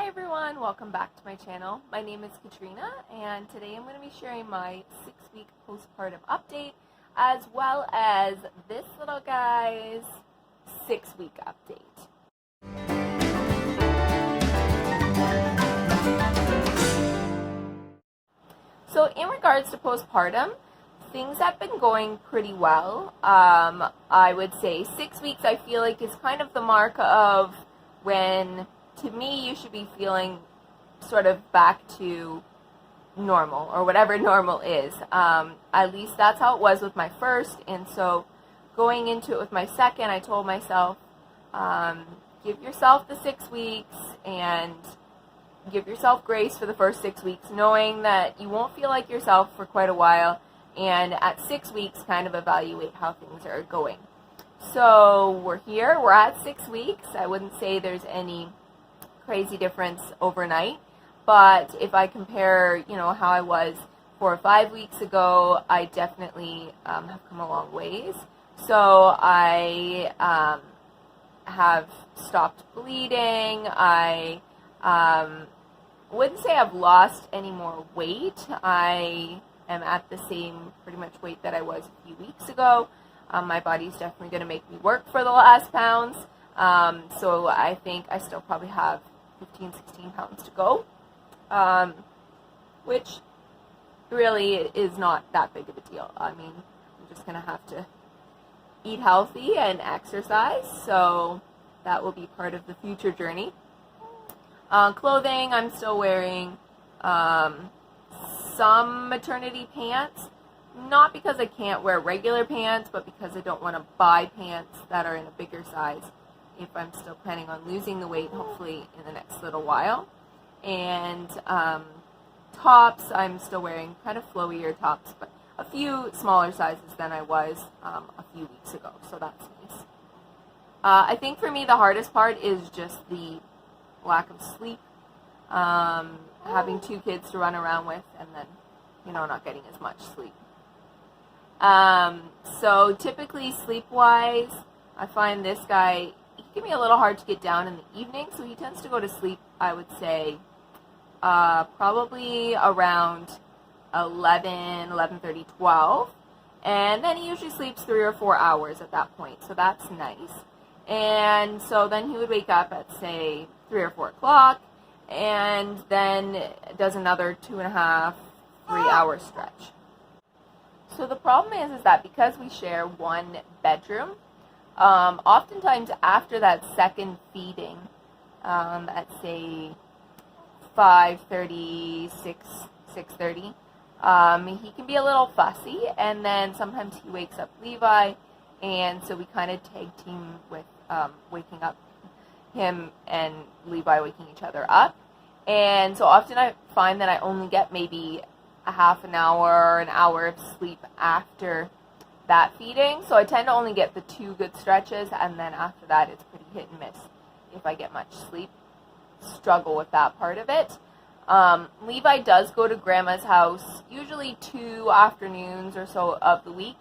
Hi everyone, welcome back to my channel. My name is Katrina and today I'm going to be sharing my 6-week postpartum update as well as this little guy's 6-week update. So in regards to postpartum, things have been going pretty well. I would say 6 weeks I feel like is kind of the mark of when, to me, you should be feeling sort of back to normal or whatever normal is. At least that's how it was with my first, and so going into it with my second, I told myself, give yourself the 6 weeks and give yourself grace for the first 6 weeks, knowing that you won't feel like yourself for quite a while, and at 6 weeks kind of evaluate how things are going. So we're here, we're at 6 weeks. I wouldn't say there's any crazy difference overnight, but if I compare, how I was 4 or 5 weeks ago, I definitely have come a long ways. So I have stopped bleeding. I wouldn't say I've lost any more weight. I am at the same pretty much weight that I was a few weeks ago. My body's definitely going to make me work for the last pounds. So I think I still probably have 15, 16 pounds to go, which really is not that big of a deal. I mean, I'm just going to have to eat healthy and exercise, so that will be part of the future journey. Clothing, I'm still wearing some maternity pants, not because I can't wear regular pants, but because I don't want to buy pants that are in a bigger size if I'm still planning on losing the weight, hopefully in the next little while. And tops, I'm still wearing kind of flowier tops, but a few smaller sizes than I was a few weeks ago, so that's nice. I think for me the hardest part is just the lack of sleep. Having 2 kids to run around with and then, not getting as much sleep. So typically sleep-wise, I find this guy, he can be a little hard to get down in the evening, so he tends to go to sleep, I would say, probably around 11:30, 12, and then he usually sleeps 3 or 4 hours at that point, so that's nice. And so then he would wake up at, say, 3 or 4 o'clock, and then does another 2.5, 3-hour stretch. So the problem is that because we share one bedroom, oftentimes after that second feeding, at say 5:30, 6:30, he can be a little fussy, and then sometimes he wakes up Levi, and so we kind of tag team with waking up him and Levi waking each other up. And so often I find that I only get maybe a half an hour, an hour of sleep after that feeding. So I tend to only get the 2 good stretches, and then after that it's pretty hit and miss if I get much sleep. Struggle with that part of it. Levi does go to grandma's house usually 2 afternoons or so of the week.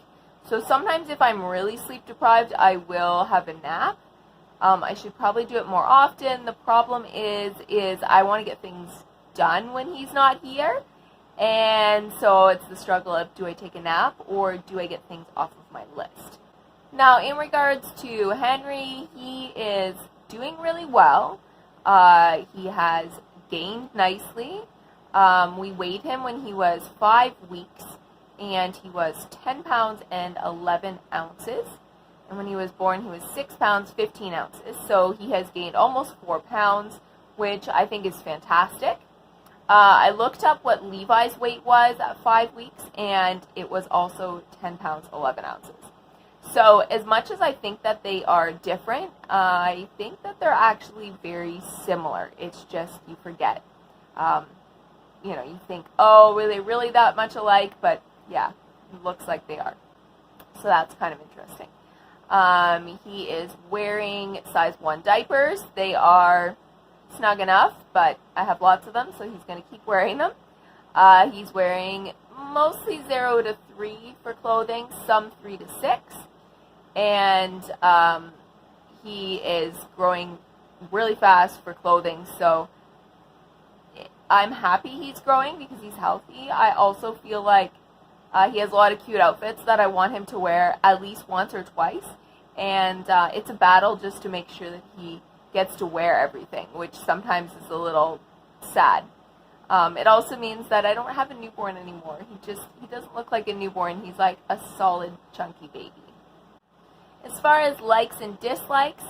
So sometimes if I'm really sleep deprived, I will have a nap. I should probably do it more often. The problem is I want to get things done when he's not here. And so it's the struggle of, do I take a nap or do I get things off of my list? Now, in regards to Henry, he is doing really well. He has gained nicely. We weighed him when he was 5 weeks, and he was 10 pounds and 11 ounces. And when he was born, he was 6 pounds, 15 ounces. So he has gained almost 4 pounds, which I think is fantastic. I looked up what Levi's weight was at 5 weeks, and it was also 10 pounds, 11 ounces. So as much as I think that they are different, I think that they're actually very similar. It's just you forget. You think, oh, were they really that much alike? But yeah, it looks like they are. So that's kind of interesting. He is wearing size 1 diapers. They are snug enough, but I have lots of them, so he's going to keep wearing them. He's wearing mostly 0 to 3 for clothing, some 3 to 6, and he is growing really fast for clothing, so I'm happy he's growing because he's healthy. I also feel like he has a lot of cute outfits that I want him to wear at least once or twice. And it's a battle just to make sure that he gets to wear everything, which sometimes is a little sad. It also means that I don't have a newborn anymore. He doesn't look like a newborn. He's like a solid, chunky baby. As far as likes and dislikes,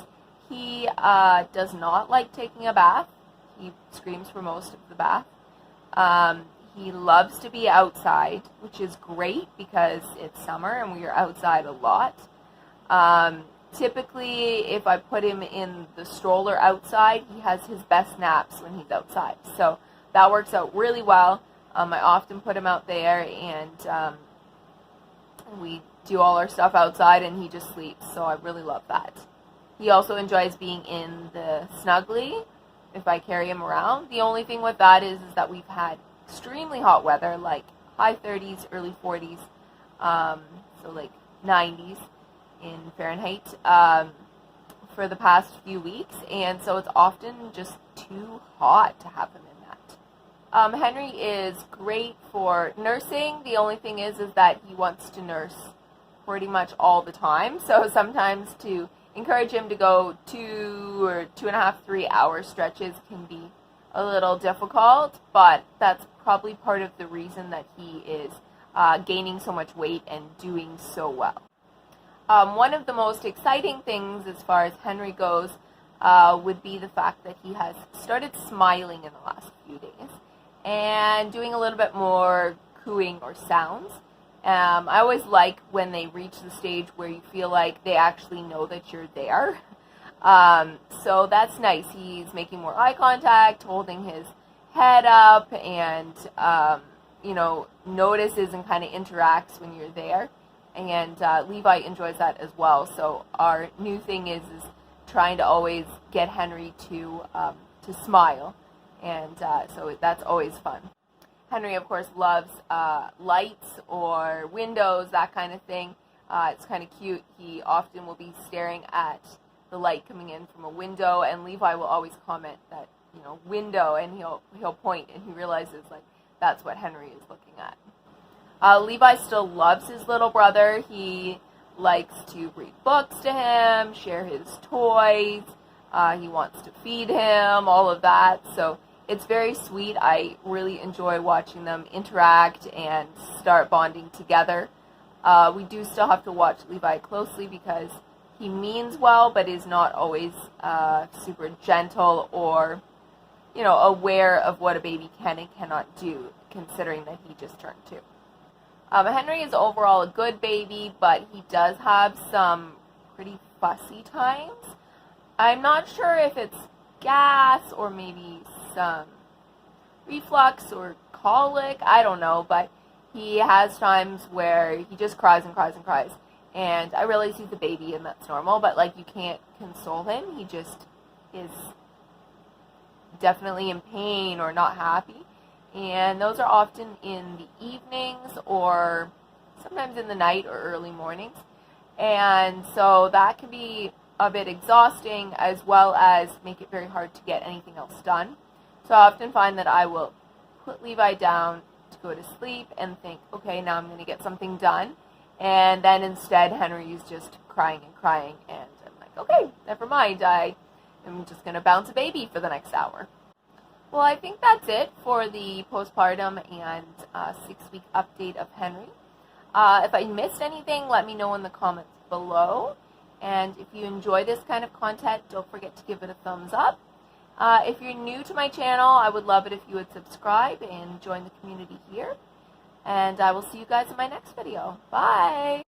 he does not like taking a bath. He screams for most of the bath. He loves to be outside, which is great because it's summer and we are outside a lot. Typically, if I put him in the stroller outside, he has his best naps when he's outside. So that works out really well. I often put him out there, and we do all our stuff outside, and he just sleeps. So I really love that. He also enjoys being in the snuggly if I carry him around. The only thing with that is that we've had extremely hot weather, like high 30s, early 40s, so like 90s in Fahrenheit for the past few weeks, and so it's often just too hot to have him in that. Henry is great for nursing. The only thing is that he wants to nurse pretty much all the time, so sometimes to encourage him to go 2 or 2.5, 3 hour stretches can be a little difficult, but that's probably part of the reason that he is gaining so much weight and doing so well. One of the most exciting things as far as Henry goes would be the fact that he has started smiling in the last few days and doing a little bit more cooing or sounds. I always like when they reach the stage where you feel like they actually know that you're there. So that's nice. He's making more eye contact, holding his head up, and notices and kind of interacts when you're there. And Levi enjoys that as well. So our new thing is trying to always get Henry to smile, and so that's always fun. Henry, of course, loves lights or windows, that kind of thing. It's kind of cute. He often will be staring at the light coming in from a window, and Levi will always comment that, window, and he'll point, and he realizes like that's what Henry is looking at. Levi still loves his little brother. He likes to read books to him, share his toys. He wants to feed him, all of that. So it's very sweet. I really enjoy watching them interact and start bonding together. We do still have to watch Levi closely because he means well, but is not always super gentle or, aware of what a baby can and cannot do, considering that he just turned 2. Henry is overall a good baby, but he does have some pretty fussy times. I'm not sure if it's gas or maybe some reflux or colic, I don't know, but he has times where he just cries and cries and cries. And I realize he's a baby and that's normal, but you can't console him. He just is definitely in pain or not happy. And those are often in the evenings or sometimes in the night or early mornings. And so that can be a bit exhausting as well as make it very hard to get anything else done. So I often find that I will put Levi down to go to sleep and think, okay, now I'm going to get something done. And then instead Henry is just crying and crying, and I'm like, okay, never mind. I am just going to bounce a baby for the next hour. Well, I think that's it for the postpartum and 6-week update of Henry. If I missed anything, let me know in the comments below. And if you enjoy this kind of content, don't forget to give it a thumbs up. If you're new to my channel, I would love it if you would subscribe and join the community here. And I will see you guys in my next video. Bye!